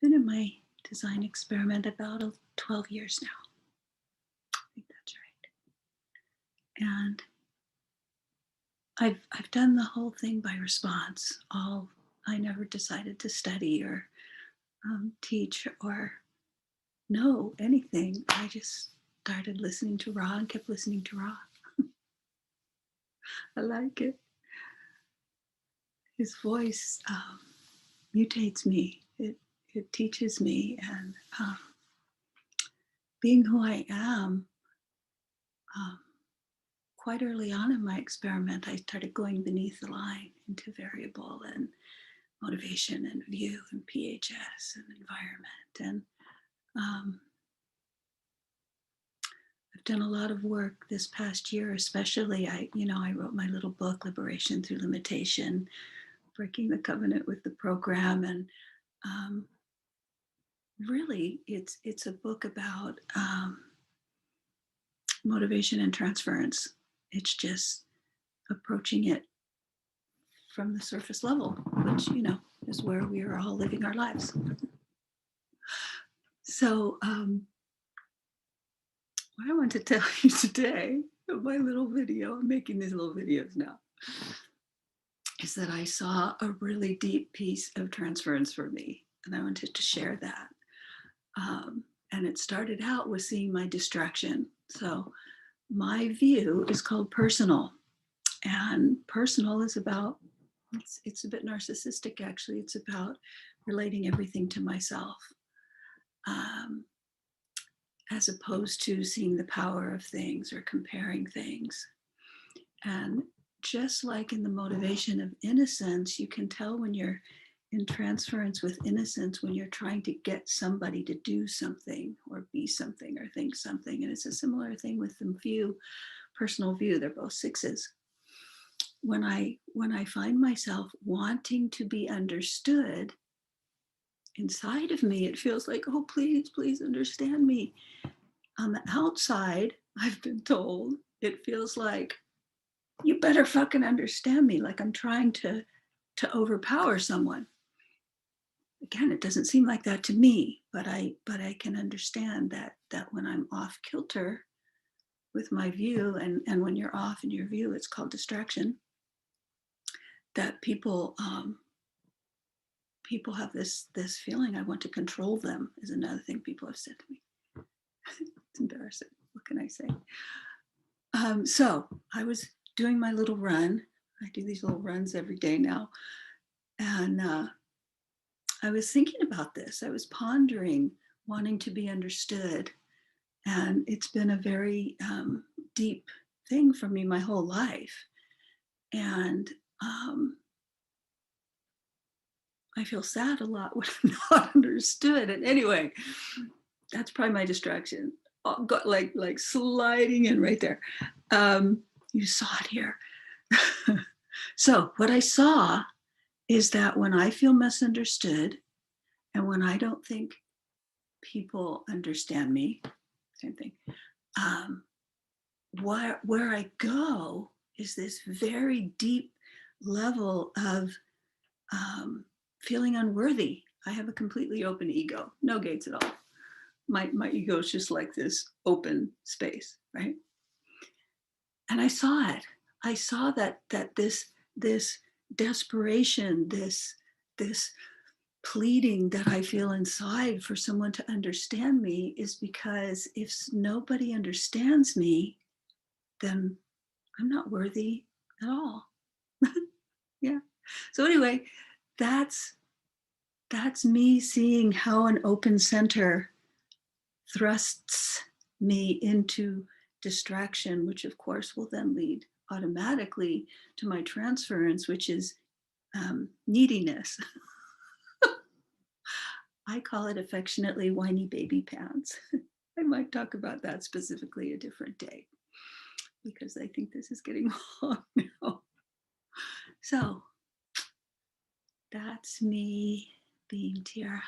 been in my design experiment about 12 years now. I think that's right. And I've done the whole thing by response. All I never decided to study or teach or know anything. I just started listening to Ra and kept listening to Ra. I like it. His voice mutates me. It teaches me, and being who I am. Um, Quite early on in my experiment, I started going beneath the line into variable and motivation and view and PHS and environment. And um, I've done a lot of work this past year, especially. I wrote my little book, Liberation Through Limitation, breaking the covenant with the program, and um, really, it's a book about motivation and transference. It's just approaching it from the surface level, which, is where we are all living our lives. So, what I want to tell you today, my little video, I'm making these little videos now, is that I saw a really deep piece of transference for me, and I wanted to share that. And it started out with seeing my distraction. So, my view is called personal, and personal is about it's a bit narcissistic, actually. It's about relating everything to myself, um, as opposed to seeing the power of things or comparing things. And just like in the motivation of innocence, you can tell when you're in transference with innocence when you're trying to get somebody to do something or be something or think something. And it's a similar thing with the view, personal view. They're both sixes. When I find myself wanting to be understood, inside of me it feels like, oh, please understand me. On the outside, I've been told, it feels like, you better fucking understand me, like I'm trying to overpower someone. Again, it doesn't seem like that to me, but I can understand that when I'm off kilter with my view, and when you're off in your view, it's called distraction, that people have this feeling, I want to control them, is another thing people have said to me. It's embarrassing. What can I say? So I was doing my little run. I do these little runs every day now. And I was thinking about this. I was pondering wanting to be understood. And it's been a very deep thing for me my whole life. And I feel sad a lot when I'm not understood. And anyway, that's probably my distraction. Got like sliding in right there. You saw it here. So what I saw is that when I feel misunderstood and when I don't think people understand me, same thing, where I go is this very deep level of feeling unworthy. I have a completely open ego, no gates at all. My ego is just like this open space, right? And I saw it. I saw that this desperation, this pleading that I feel inside for someone to understand me is because if nobody understands me, then I'm not worthy at all. Yeah. So anyway, that's me seeing how an open center thrusts me into distraction, which of course will then lead automatically to my transference, which is neediness. I call it affectionately whiny baby pants. I might talk about that specifically a different day because I think this is getting long now. So that's me being Tiara.